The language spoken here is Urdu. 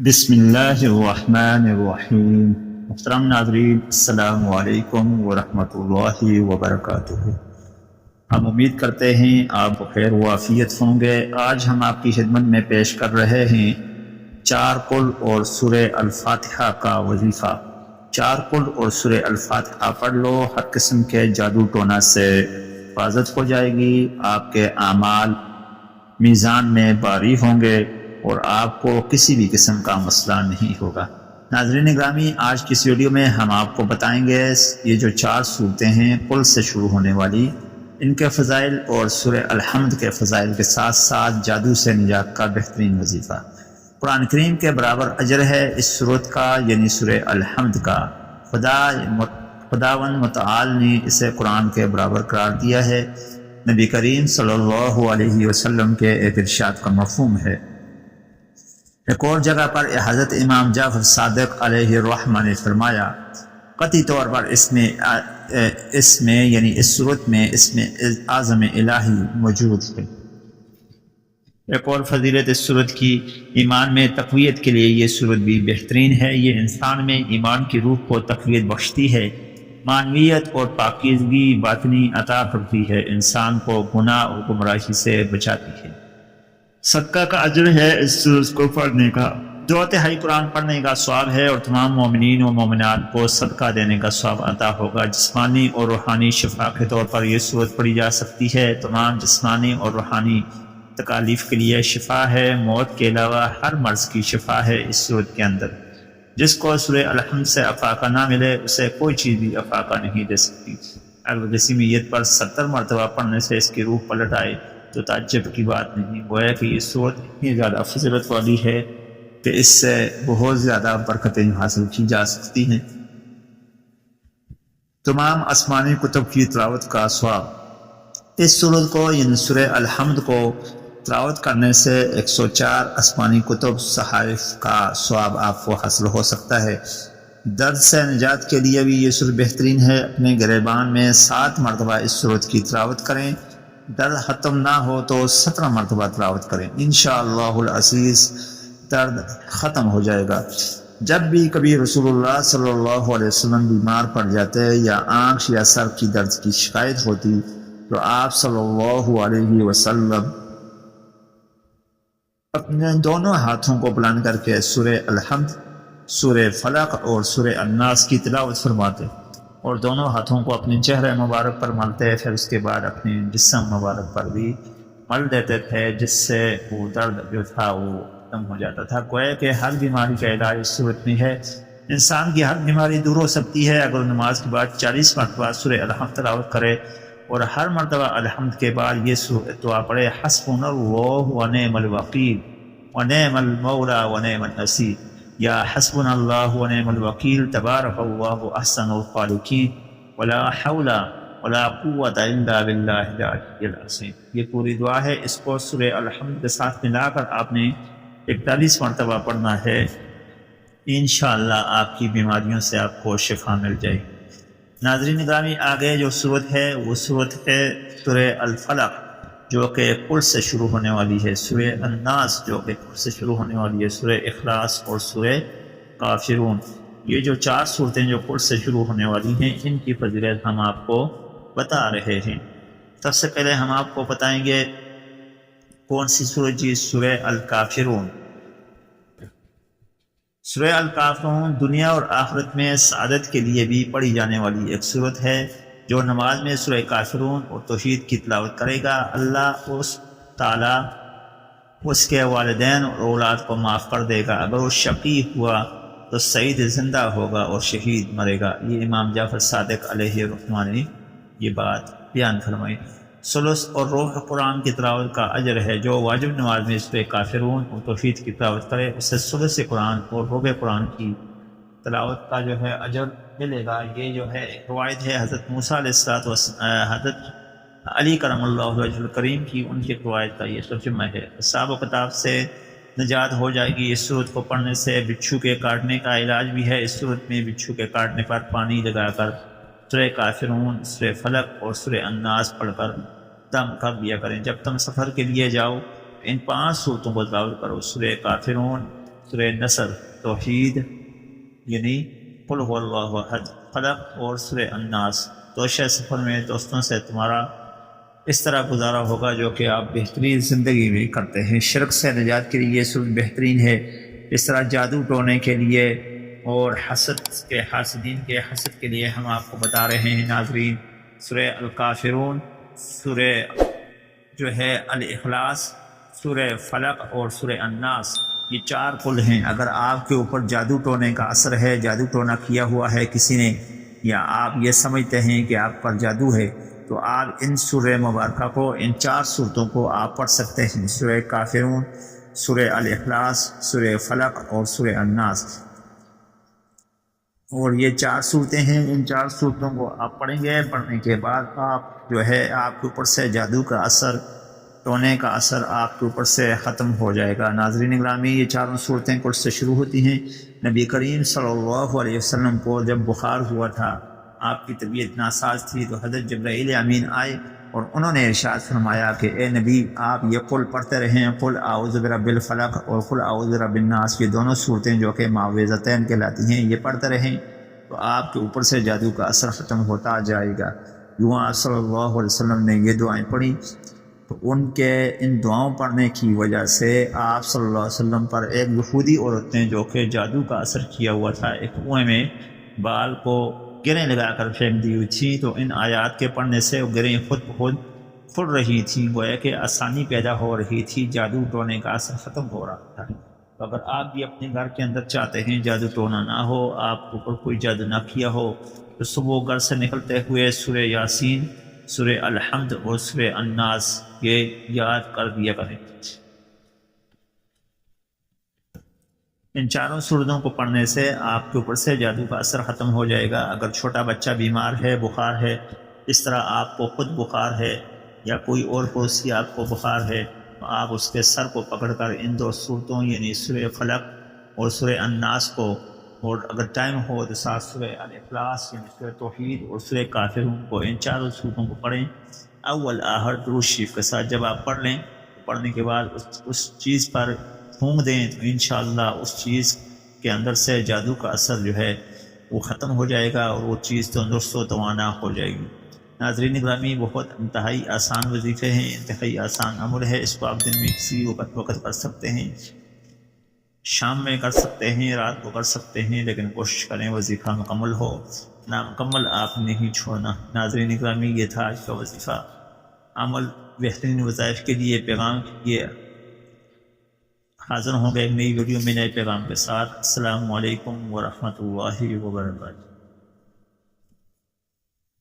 بسم اللہ الرحمن الرحیم۔ محترم ناظرین، السلام علیکم ورحمۃ اللہ وبرکاتہ۔ ہم امید کرتے ہیں آپ بخیر و عافیت ہوں گے۔ آج ہم آپ کی خدمت میں پیش کر رہے ہیں چار قل اور سورہ الفاتحہ کا وظیفہ۔ چار قل اور سورہ الفاتحہ پڑھ لو، ہر قسم کے جادو ٹونا سے حفاظت ہو جائے گی، آپ کے اعمال میزان میں باری ہوں گے اور آپ کو کسی بھی قسم کا مسئلہ نہیں ہوگا۔ ناظرین گرامی، آج کی اس ویڈیو میں ہم آپ کو بتائیں گے یہ جو چار صورتیں ہیں قل سے شروع ہونے والی، ان کے فضائل اور سورہ الحمد کے فضائل کے ساتھ ساتھ جادو سے نجات کا بہترین وظیفہ۔ قرآن کریم کے برابر اجر ہے اس صورت کا، یعنی سورہ الحمد کا۔ خداوند متعال نے اسے قرآن کے برابر قرار دیا ہے۔ نبی کریم صلی اللہ علیہ وسلم کے ایک ارشاد کا مفہوم ہے۔ ایک اور جگہ پر حضرت امام جعفر صادق علیہ الرحمہ نے فرمایا، قطعی طور پر اس میں یعنی اس صورت میں اسم اعظم الہی موجود ہے۔ ایک اور فضیلت اس صورت کی، ایمان میں تقویت کے لیے یہ صورت بھی بہترین ہے۔ یہ انسان میں ایمان کی روح کو تقویت بخشتی ہے، معنویت اور پاکیزگی باطنی عطا کرتی ہے، انسان کو گناہ اور گمراہی سے بچاتی ہے۔ صدقہ کا اجر ہے اس صورت کو پڑھنے کا، 2/3 قرآن پڑھنے کا ثواب ہے، اور تمام مومنین و مومنات کو صدقہ دینے کا ثواب عطا ہوگا۔ جسمانی اور روحانی شفا کے طور پر یہ صورت پڑھی جا سکتی ہے۔ تمام جسمانی اور روحانی تکالیف کے لیے شفا ہے، موت کے علاوہ ہر مرض کی شفا ہے اس صورت کے اندر۔ جس کو سورہ الحمد سے افاقہ نہ ملے اسے کوئی چیز بھی افاقہ نہیں دے سکتی۔ اگر کسی میت پر 70 مرتبہ پڑھنے سے اس کی روح پلٹ آئے تو تعجب کی بات نہیں، گویا کہ یہ صورت اتنی زیادہ فضیلت والی ہے کہ اس سے بہت زیادہ برکتیں حاصل کی جا سکتی ہیں۔ تمام آسمانی کتب کی تلاوت کا ثواب، اس صورت کو یعنی سورہ الحمد کو تلاوت کرنے سے 104 آسمانی کتب صحائف کا ثواب آپ کو حاصل ہو سکتا ہے۔ درد سے نجات کے لیے بھی یہ صورت بہترین ہے۔ اپنے گریبان میں 7 مرتبہ اس صورت کی تلاوت کریں، درد ختم نہ ہو تو 17 مرتبہ تلاوت کریں، انشاءاللہ العزیز درد ختم ہو جائے گا۔ جب بھی کبھی رسول اللہ صلی اللہ علیہ وسلم بیمار پڑ جاتے یا آنکھ یا سر کی درد کی شکایت ہوتی تو آپ صلی اللہ علیہ وسلم اپنے دونوں ہاتھوں کو بلند کر کے سورہ الحمد، سورہ فلق اور سورہ الناس کی تلاوت فرماتے اور دونوں ہاتھوں کو اپنے چہرے مبارک پر ملتے، پھر اس کے بعد اپنے جسم مبارک پر بھی مل دیتے تھے، جس سے وہ درد جو تھا وہ ختم ہو جاتا تھا۔ گویا کہ ہر بیماری کا علاج اس صورت میں ہے، انسان کی ہر بیماری دور ہو سکتی ہے اگر نماز کے بعد 40 مرتبہ سورہ الحمد تلاوت کرے، اور ہر مرتبہ الحمد کے بعد یہ دعا پڑھے، حسبنا اللہ ونعم الوکیل ونعم المولا ونعم النصیر، یا حسبنا اللہ ونعم الوکیل تبارک اللہ احسن الخالقین ولا حول ولا قوت الا باللہ العلی العظیم۔ یہ پوری دعا ہے، اس کو سورہ الحمد کے ساتھ ملا کر آپ نے 41 مرتبہ پڑھنا ہے، انشاءاللہ آپ کی بیماریوں سے آپ کو شفا مل جائے گی۔ ناظرین گرامی، آگے جو صورت ہے وہ صورت ہے سورہ الفلق، جو کہ قل سے شروع ہونے والی ہے، سورہ الناس جو کہ قل سے شروع ہونے والی ہے، سورہ اخلاص اور سورہ کافرون۔ یہ جو 4 صورتیں جو قل سے شروع ہونے والی ہیں، ان کی فضیلت ہم آپ کو بتا رہے ہیں۔ سب سے پہلے ہم آپ کو بتائیں گے کون سی سورت جی؟ سورہ الکافرون۔ سورہ الکافرون دنیا اور آخرت میں سعادت کے لیے بھی پڑھی جانے والی ایک صورت ہے۔ جو نماز میں سورہ کافرون اور توحید کی تلاوت کرے گا، اللہ تعالیٰ اس کے والدین اور اولاد کو معاف کر دے گا۔ اگر وہ شقی ہوا تو سعید زندہ ہوگا اور شہید مرے گا۔ یہ امام جعفر صادق علیہ الرحمہ نے یہ بات بیان فرمائی۔ ثلث اور روح قرآن کی تلاوت کا اجر ہے۔ جو واجب نماز میں سورہ کافرون اور توحید کی تلاوت کرے اسے ثلث قرآن اور ربع قرآن کی تلاوت کا جو ہے اجر ملے گا۔ یہ جو ہے ایک روایت ہے حضرت موسیٰ علیہ الصلوۃ والسلام، حضرت علی کرم اللہ وجہ الکریم کی، ان کی روایت کا یہ ترجمہ ہے۔ حساب و کتاب سے نجات ہو جائے گی اس صورت کو پڑھنے سے۔ بچھو کے کاٹنے کا علاج بھی ہے اس صورت میں، بچھو کے کاٹنے پر پانی لگا کر سورہ کافرون، سورہ فلق اور سورہ الناس پڑھ کر دم کر دیا کریں۔ جب تم سفر کے لیے جاؤ ان 5 صورتوں کو تلاوت کرو، سورہ کافرون، سورہ نصر توحید یعنی قل هو اللہ احد، فلق اور سورہ الناس۔ توشہ سفر میں دوستوں سے تمہارا اس طرح گزارا ہوگا جو کہ آپ بہترین زندگی میں کرتے ہیں۔ شرک سے نجات کے لیے یہ سورت بہترین ہے، اس طرح جادو ٹونے کے لیے اور حاسدین کے حسد کے لیے ہم آپ کو بتا رہے ہیں ناظرین۔ سورہ الکافرون، سورہ جو ہے الاخلاص، سورہ فلق اور سورہ الناس، یہ 4 قل ہیں۔ اگر آپ کے اوپر جادو ٹونے کا اثر ہے، جادو ٹونا کیا ہوا ہے کسی نے، یا آپ یہ سمجھتے ہیں کہ آپ پر جادو ہے، تو آپ ان سورہ مبارکہ کو، ان 4 صورتوں کو آپ پڑھ سکتے ہیں، سورہ کافرون، سورہ الاخلاص، سورہ فلق اور سورہ الناس۔ اور یہ 4 صورتیں ہیں، ان 4 صورتوں کو آپ پڑھیں گے، پڑھنے کے بعد آپ جو ہے آپ کے اوپر سے جادو کا اثر، ٹونے کا اثر آپ کے اوپر سے ختم ہو جائے گا۔ ناظرین گرامی، یہ 4 صورتیں کل سے شروع ہوتی ہیں۔ نبی کریم صلی اللہ علیہ وسلم کو جب بخار ہوا تھا، آپ کی طبیعت ناساز تھی، تو حضرت جبرائیل امین آئے اور انہوں نے ارشاد فرمایا کہ اے نبی، آپ یہ قل پڑھتے رہیں، قل اعوذ برب الفلق اور قل اعوذ برب الناس، یہ دونوں صورتیں جو کہ معوذتین کہلاتی ہیں، یہ پڑھتے رہیں تو آپ کے اوپر سے جادو کا اثر ختم ہوتا جائے گا۔ یوں آپ صلی اللہ علیہ وسلم نے یہ دعائیں پڑھی، تو ان کے ان دعاؤں پڑھنے کی وجہ سے آپ صلی اللہ علیہ وسلم پر ایک یہودی عورت نے جو کہ جادو کا اثر کیا ہوا تھا، ایک کنویں میں بال کو گریں لگا کر پھینک دی ہوئی تھی، تو ان آیات کے پڑھنے سے وہ گریں خود بخود کھل رہی تھیں، گویا کہ آسانی پیدا ہو رہی تھی، جادو ٹونے کا اثر ختم ہو رہا تھا۔ تو اگر آپ بھی اپنے گھر کے اندر چاہتے ہیں جادو ٹونا نہ ہو، آپ کے اوپر کوئی جادو نہ کیا ہو، تو صبح گھر سے نکلتے ہوئے سورہ یاسین، سورہ الحمد اور سورہ الناس یہ یاد کر دیا کریں۔ ان 4 صورتوں کو پڑھنے سے آپ کے اوپر سے جادو کا اثر ختم ہو جائے گا۔ اگر چھوٹا بچہ بیمار ہے، بخار ہے، اس طرح آپ کو خود بخار ہے یا کوئی اور پڑوسی آپ کو بخار ہے، تو آپ اس کے سر کو پکڑ کر ان 2 صورتوں یعنی سورہ فلق اور سورہ الناس کو، اور اگر ٹائم ہو تو ساتھ سورہ الاخلاص یعنی سورہ توحید اور سورہ کافرون کو، ان 4 صورتوں کو پڑھیں اول آخر درود شریف کے ساتھ۔ جب آپ پڑھ لیں، پڑھنے کے بعد اس چیز پر پھونک دیں تو انشاءاللہ اس چیز کے اندر سے جادو کا اثر جو ہے وہ ختم ہو جائے گا اور وہ چیز تندرست و توانا ہو جائے گی۔ ناظرین گرامی، بہت انتہائی آسان وظیفے ہیں، انتہائی آسان عمل ہے، اس کو آپ دن میں کسی وقت کر سکتے ہیں، شام میں کر سکتے ہیں، رات کو کر سکتے ہیں، لیکن کوشش کریں وظیفہ مکمل ہو، نامکمل آپ نہیں چھوڑنا۔ ناظرین گرامی، یہ تھا آج کا وظیفہ عمل۔ بہترین وظائف کے لیے پیغام یہ حاضر ہوں گے ایک نئی ویڈیو میں نئے پیغام کے ساتھ۔ السلام علیکم ورحمۃ اللہ وبرکاتہ۔